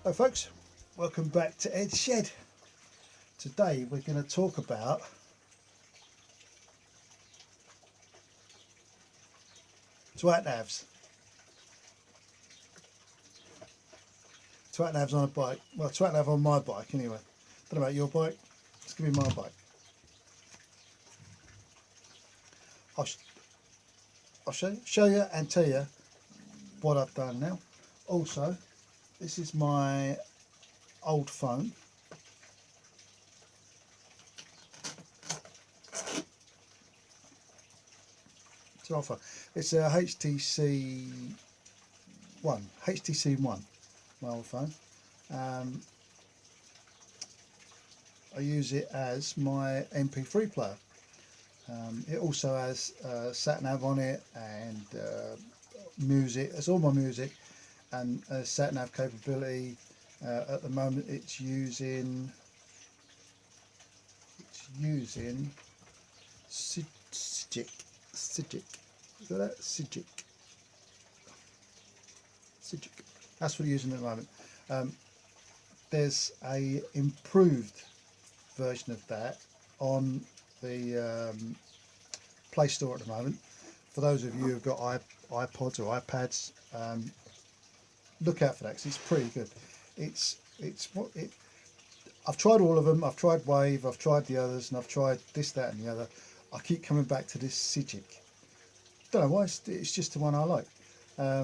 Hello folks, welcome back to Ed's Shed. Today we're going to talk about twat navs. Twat navs on a bike. Well, twat nav on my bike anyway. Don't know about your bike. Let's give me my bike. I'll show you and tell you what I've done now. Also, this is my old phone. It's an old phone. It's a HTC One, my old phone. I use it as my MP3 player. It also has sat nav on it and music. It's all my music and sat nav capability. At the moment, it's using Sigic. Look at that, Sigic. That's what we're using at the moment. There's a improved version of that on the Play Store at the moment. For those of you who've got iPods or iPads, look out for that because it's pretty good. I've tried all of them. I've tried Wave, I've tried the others, and I've tried this, that, and the other. I keep coming back to this Sigic. Don't know why. It's just the one I like. Where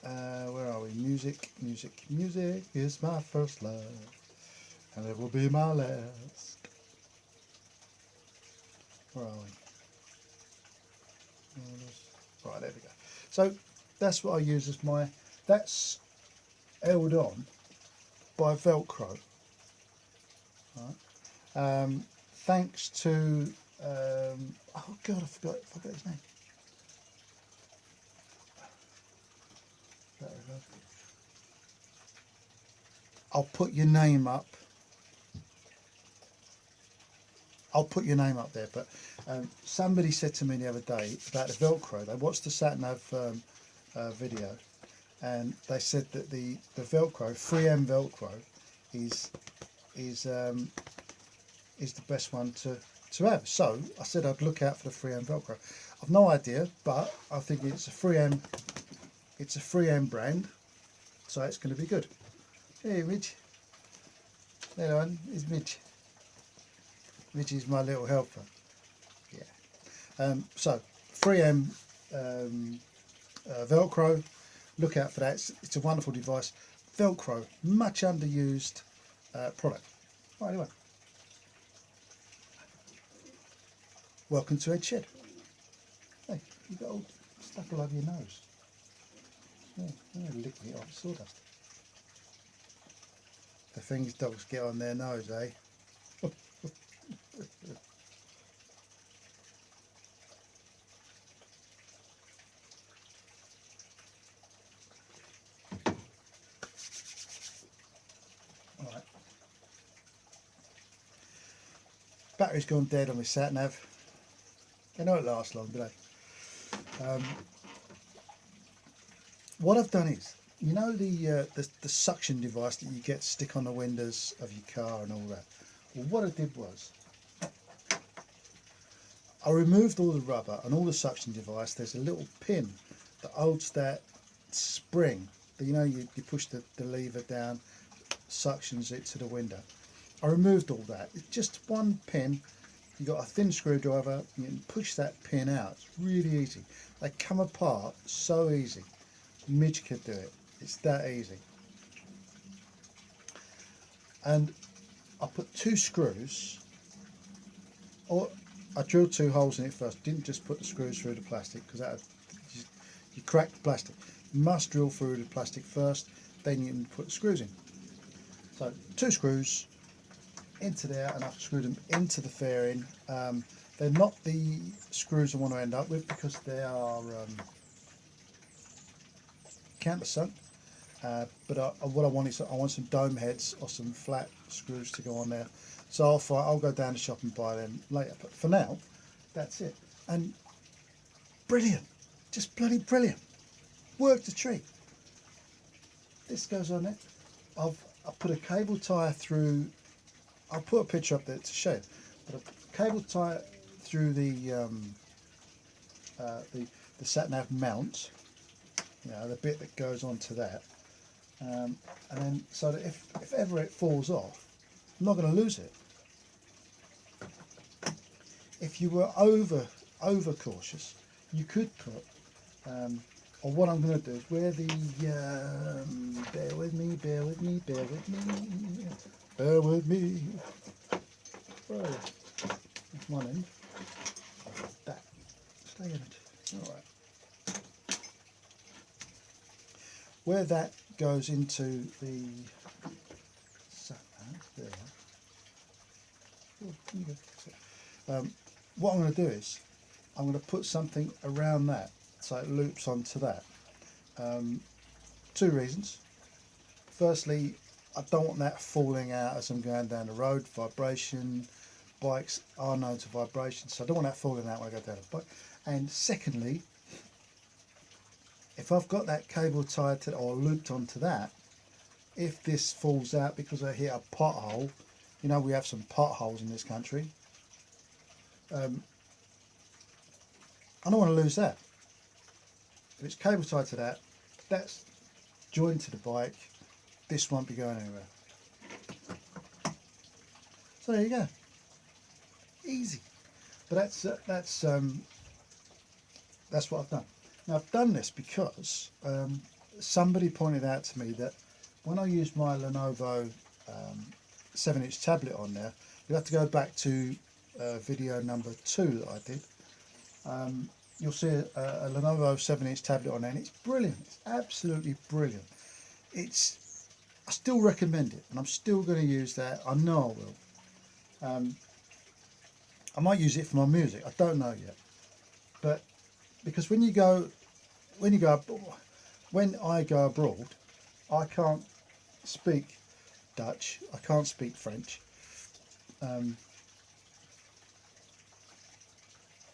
are we? Music is my first love, and it will be my last. Where are we? Right, there we go. So that's what I use as my. That's held on by Velcro. Right. Thanks to oh god, I forgot his name. I'll put your name up. There, but somebody said to me the other day about the Velcro. They watched the sat nav video, and they said that the Velcro, 3M Velcro, is the best one to have. So I said I'd look out for the 3M Velcro. I've no idea, but I think it's a 3M. It's a 3M brand, so it's going to be good. Hey, Midge. There on is Midge. Midge is my little helper. Yeah. So 3M Velcro. Look out for that. It's a wonderful device. Velcro, much underused product. Right, anyway. Welcome to Ed's Shed. Hey, you got all stuff all over your nose. Yeah, licking it off sawdust. The things dogs get on their nose, eh? Alright. Battery's gone dead on my sat nav. They don't last long, do they? What I've done is, you know the suction device that you get to stick on the windows of your car and all that. Well, what I did was, I removed all the rubber and all the suction device. There's a little pin that holds that spring. You know, you push the lever down, suctions it to the window. I removed all that. It's just one pin. You got a thin screwdriver. You can push that pin out. It's really easy. They come apart so easy. Midge could do it. It's that easy. And I put 2 screws, or I drilled 2 holes in it first. Didn't just put the screws through the plastic because that you crack the plastic. You must drill through the plastic first, then you can put the screws in. So 2 screws into there, and I've screwed them into the fairing. They're not the screws I want to end up with because they are countersunk, but what I want is I want some dome heads or some flat screws to go on there. So I'll go down the shop and buy them later. But for now, that's it. And brilliant, just bloody brilliant. Worked a treat. this goes on it. I put a cable tie through. I'll put a picture up there to show you. But a cable tie through the sat nav mount. You know, the bit that goes onto that, and then so that if ever it falls off, I'm not going to lose it. If you were over cautious, you could put, or what I'm going to do is where the, bear with me, where are you? That's one end, that, stay in it, alright. Where that goes into the sat nav, there. What I'm going to do is I'm going to put something around that so it loops onto that. Two reasons. Firstly, I don't want that falling out as I'm going down the road. Vibration, bikes are known to vibration, so I don't want that falling out when I go down the bike. And secondly, if I've got that cable tied to or looped onto that, if this falls out because I hit a pothole, you know we have some potholes in this country, I don't want to lose that. If it's cable tied to that, that's joined to the bike, this won't be going anywhere. So there you go. Easy. But that's what I've done. Now I've done this because somebody pointed out to me that when I used my Lenovo 7-inch tablet on there, you have to go back to video number 2 that I did. You'll see a Lenovo 7-inch tablet on there, and it's brilliant. It's absolutely brilliant. I still recommend it, and I'm still going to use that. I know I will. I might use it for my music. I don't know yet, but because when I go abroad, I can't speak Dutch. I can't speak French.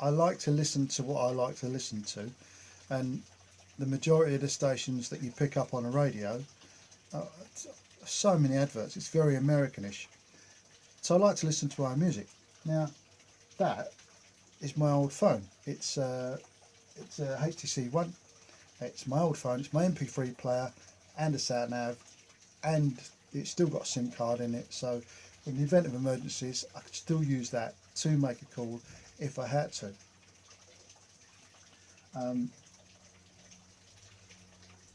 I like to listen to what I like to listen to, and the majority of the stations that you pick up on a radio, so many adverts, it's very Americanish. So I like to listen to our music. Now, that is my old phone. It's a HTC One. It's my old phone. It's my MP3 player and a sat nav, and it's still got a SIM card in it. So, in the event of emergencies, I could still use that to make a call if I had to.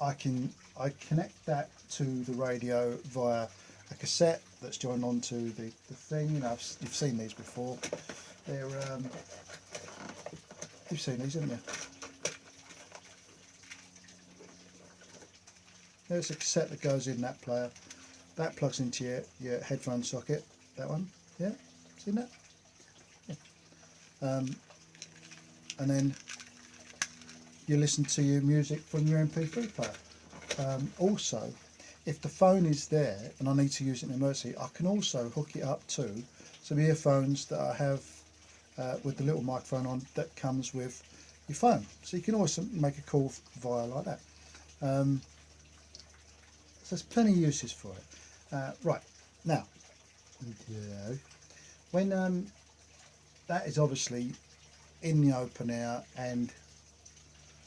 I connect that to the radio via a cassette that's joined onto the thing. You know, you've seen these before. They're you've seen these, haven't you? There's a cassette that goes in that player. That plugs into your headphone socket. That one, yeah, seen that? Yeah. And then you listen to your music from your MP3 player. Also, if the phone is there and I need to use it in an emergency, I can also hook it up to some earphones that I have with the little microphone on that comes with your phone. So you can always make a call via like that. So there's plenty of uses for it. Right, now, when that is obviously in the open air, and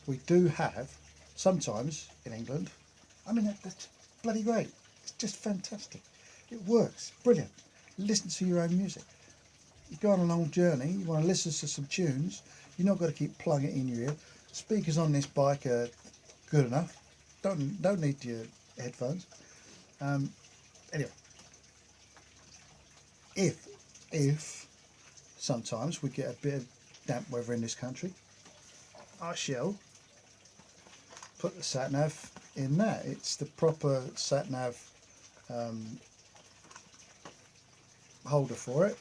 we do have, sometimes in England, I mean, that's bloody great. It's just fantastic. It works, brilliant. Listen to your own music. You go on a long journey, you want to listen to some tunes, you're not got to keep plugging it in your ear. Speakers on this bike are good enough. Don't need your headphones. Anyway, if sometimes we get a bit of damp weather in this country, I shall put the sat nav in that. It's the proper sat nav holder for it.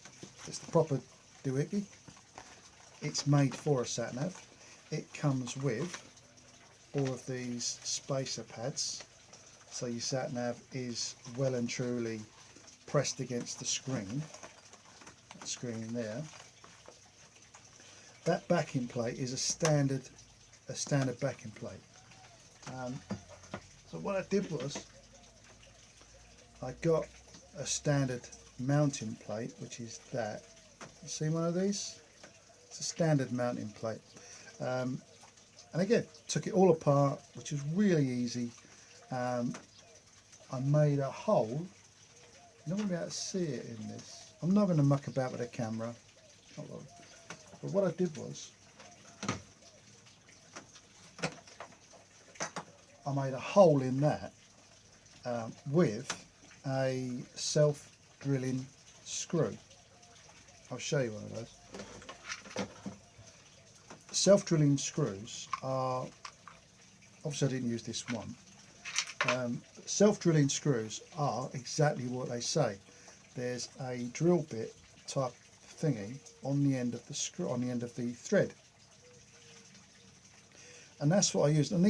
It's the proper doohickey. It's made for a sat nav. It comes with all of these spacer pads, so your sat nav is well and truly pressed against the screen. That screen there. That backing plate is a standard backing plate. So what I did was I got a standard mounting plate, which is that. You see one of these? It's a standard mounting plate. And again, took it all apart, which was really easy. I made a hole. You're not going to be able to see it in this. I'm not going to muck about with the camera. But what I did was, I made a hole in that with a self-drilling screw. I'll show you one of those. Self-drilling screws are, obviously I didn't use this one. Self-drilling screws are exactly what they say. There's a drill bit type thingy on the end of the screw, on the end of the thread, and that's what I used. And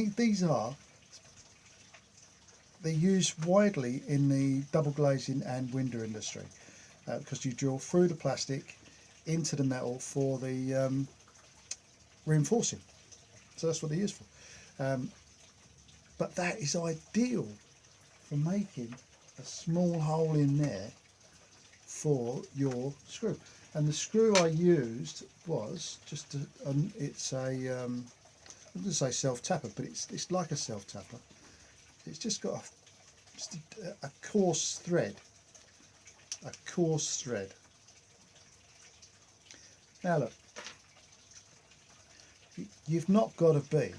they're used widely in the double glazing and window industry because you drill through the plastic into the metal for the reinforcing. So that's what they're used for. But that is ideal for making a small hole in there for your screw. And the screw I used was just it's a I wouldn't say self tapper, but it's like a self tapper. It's just got a coarse thread. A coarse thread. Now look, you've not got to be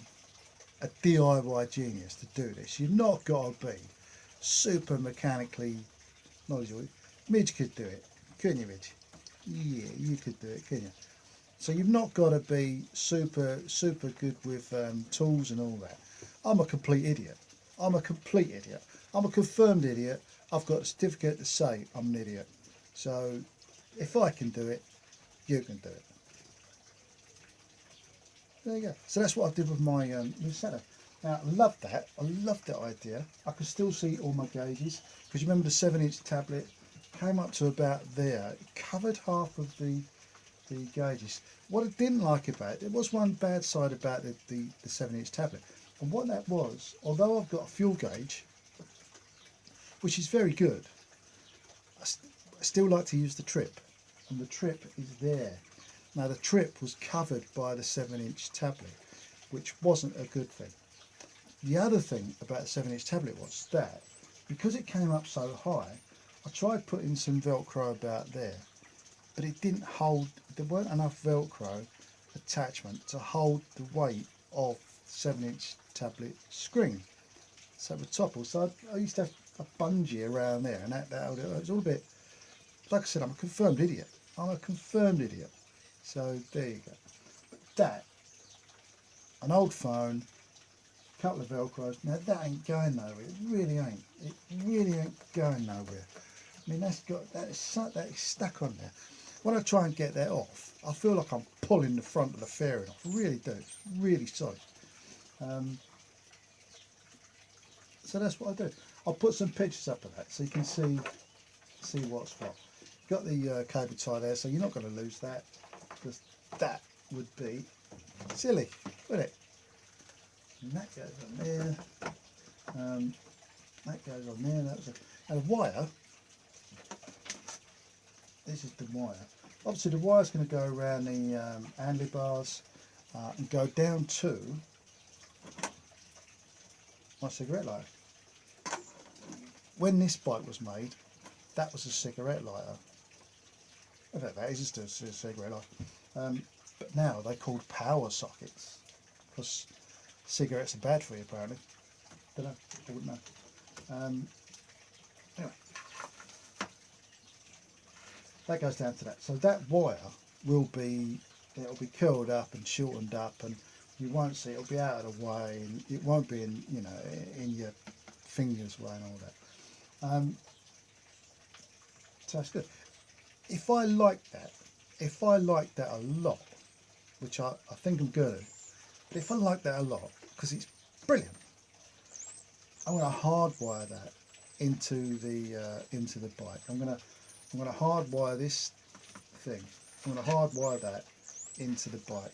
a DIY genius to do this. You've not got to be super mechanically knowledgeable. Midge could do it, couldn't you, Midge? Yeah, you could do it, couldn't you? So you've not got to be super good with tools and all that. I'm a complete idiot. I'm a complete idiot. I'm a confirmed idiot. I've got a certificate to say I'm an idiot. So if I can do it, you can do it. There you go. So that's what I did with my new setup. Now I love that. I love that idea. I can still see all my gauges because you remember the 7-inch tablet came up to about there. It covered half of the gauges. What I didn't like about it, there was one bad side about the 7-inch tablet. And what that was, although I've got a fuel gauge, which is very good, I still like to use the trip. And the trip is there. Now the trip was covered by the 7-inch tablet, which wasn't a good thing. The other thing about the 7-inch tablet was that, because it came up so high, I tried putting some Velcro about there, but it didn't hold, there weren't enough Velcro attachment to hold the weight of 7-inch tablet screen. So the top, so I used to have a bungee around there, and that it was all a bit, like I said, I'm a confirmed idiot. I'm a confirmed idiot. So there you go. But that, an old phone, a couple of Velcros, now that ain't going nowhere. It really ain't. It really ain't going nowhere. I mean, that is stuck on there. When I try and get that off, I feel like I'm pulling the front of the fairing off. I really do. It's really solid. So that's what I do. I'll put some pictures up of that so you can see what's what. Got the cable tie there, so you're not going to lose that, because that would be silly, wouldn't it? And that goes on there. That goes on there. And the wire. This is the wire. Obviously, the wire's going to go around the handlebars and go down to my cigarette lighter. When this bike was made, that was a cigarette lighter. I don't know, that is just a cigarette lighter. But now they're called power sockets because cigarettes are bad for you, apparently. Don't know, I wouldn't know. Anyway, that goes down to that. So that wire will be, it'll be curled up and shortened up, and you won't see, it'll be out of the way, and it won't be in, you know, in your fingers way and all that. So that's good. If I like that a lot, which I think I'm good at, but if I like that a lot, because it's brilliant, I'm going to hardwire that into the bike. I'm going to hardwire this thing. I'm going to hardwire that into the bike,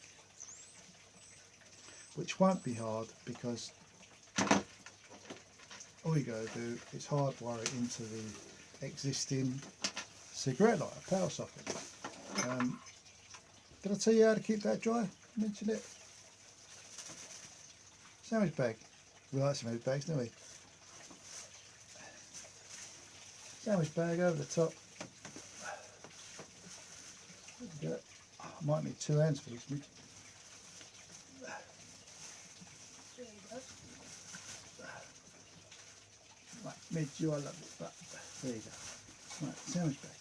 which won't be hard because all you got to do is hardwire it into the existing cigarette lighter power socket. Did I tell you how to keep that dry? Mention it. Sandwich bag. We like sandwich bags, don't we? Sandwich bag over the top. There we go. I might need 2 hands for this. There you go. Right, mid you, I love it. But there you go. Right, sandwich bag.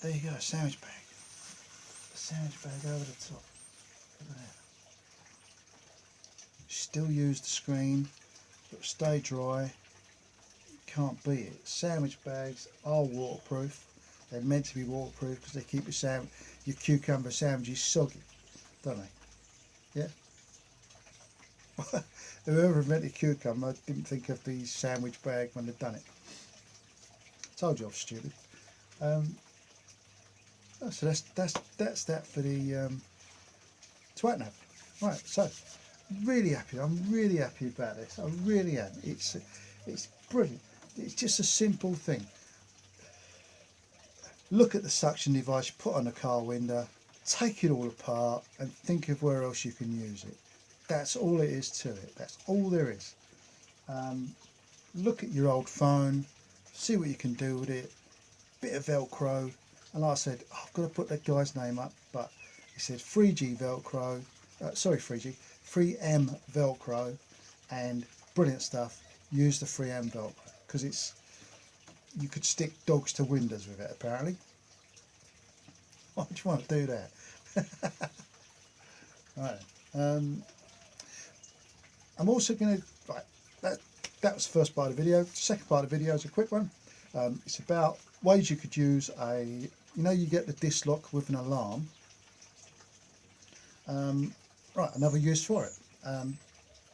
There you go, sandwich bag. Sandwich bag over the top. Look at that. Still use the screen, but stay dry. Can't beat it. Sandwich bags are waterproof. They're meant to be waterproof because they keep your cucumber sandwiches soggy, don't they? Yeah. Whoever invented cucumber didn't think of the sandwich bag when they'd done it. Told you I was stupid. So that's that for the twat nav. Right, so really happy. I'm really happy about this. I really am. It's brilliant. It's just a simple thing. Look at the suction device you put on the car window, take it all apart and think of where else you can use it. That's all it is to it. That's all there is. Look at your old phone, see what you can do with it. Bit of Velcro, and like I said, I've got to put that guy's name up, but he said 3G Velcro, 3M Velcro, and brilliant stuff. Use the 3M Velcro because you could stick dogs to windows with it apparently. Why would you want to do that? Right. I'm also going to, that was the first part of the video. The second part of the video is a quick one. It's about ways you could use you get the disc lock with an alarm. Right, another use for it.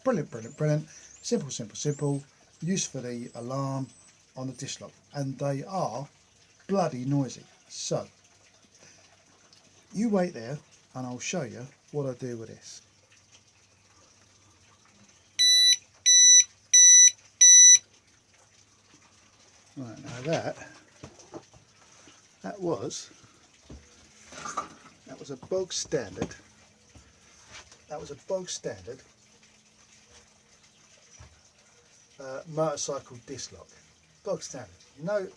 Brilliant. Simple. Use for the alarm on the disc lock. And they are bloody noisy. So, you wait there and I'll show you what I do with this. Right, now that was a bog standard. That was a bog standard motorcycle disc lock. Bog standard. No,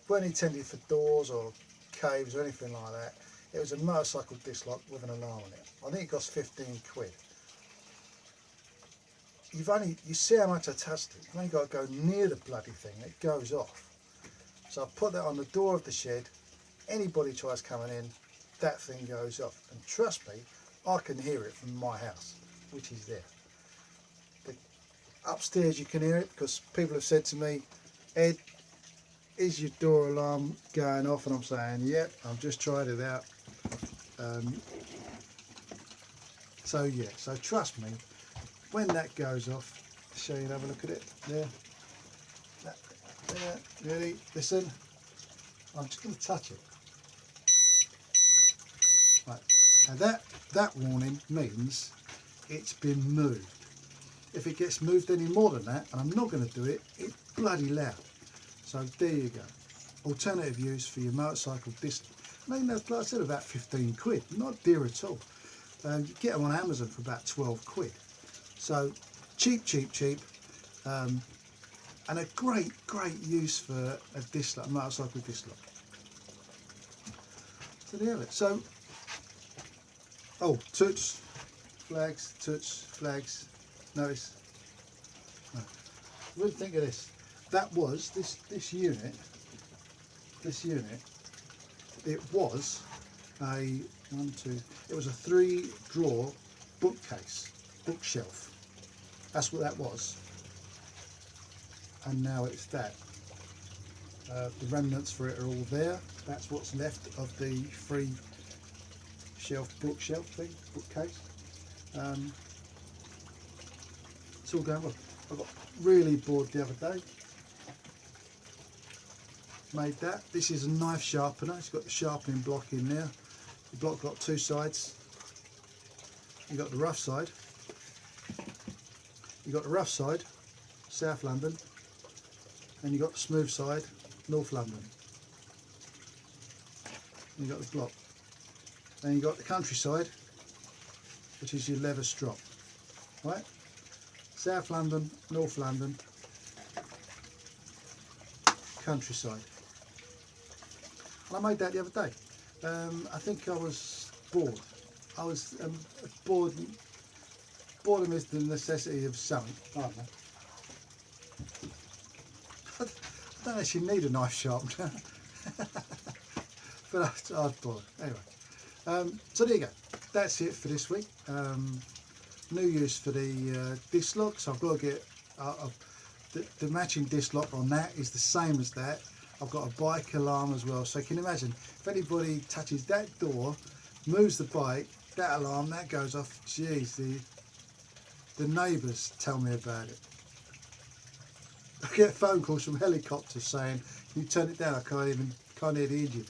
weren't intended for doors or caves or anything like that. It was a motorcycle disc lock with an alarm on it. I think it cost 15 quid. You see how much I touched it. You've only got to go near the bloody thing, it goes off. So I put that on the door of the shed. Anybody tries coming in, that thing goes off. And trust me, I can hear it from my house, which is there. Upstairs you can hear it because people have said to me, Ed, is your door alarm going off? And I'm saying, yep, I've just tried it out. So yeah, so trust me, when that goes off, I'll show you and have a look at it. There. Ready? Listen. I'm just going to touch it. Right. Now that warning means it's been moved. If it gets moved any more than that, and I'm not going to do it, it's bloody loud. So there you go. Alternative use for your motorcycle disc. I mean, that's, like I said, about 15 quid. Not dear at all. You get them on Amazon for about 12 quid. So cheap. And a great use for a disc lock, motorcycle disc lock. So there you have it. So, touch flags. Notice. No. What do you think of this? That was this unit. It was a It was a 3-drawer bookshelf. That's what that was. And now it's that. The remnants for it are all there. That's what's left of the 3-bookshelf thing, bookcase. It's all going well. I got really bored the other day. Made that. This is a knife sharpener. It's got the sharpening block in there. The block got 2 sides. You got the rough side. South London. and you got the smooth side, North London. And you got the block. Then you got the countryside, which is your leather strop. Right? South London, North London, countryside. And I made that the other day. I think I was bored. I was boredom is the necessity of something. I don't know. I don't actually need a knife sharpener. But I was bored. Anyway, so there you go. That's it for this week. New use for the disc lock. So I've got to get the matching disc lock on that is the same as that. I've got a bike alarm as well. So you can imagine if anybody touches that door, moves the bike, that alarm, that goes off. Jeez, the neighbours tell me about it. I get phone calls from helicopters saying, "Can you turn it down? I can't hear the engine."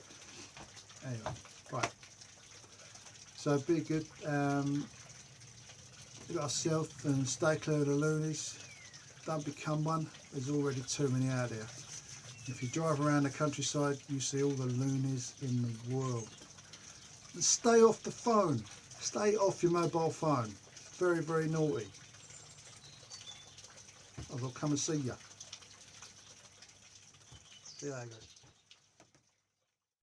Anyway, right. So be good. Look at yourself and stay clear of the loonies. Don't become one. There's already too many out there. If you drive around the countryside, you see all the loonies in the world. And stay off the phone. Stay off your mobile phone. Very, very naughty. I'll come and see you. See you later, guys.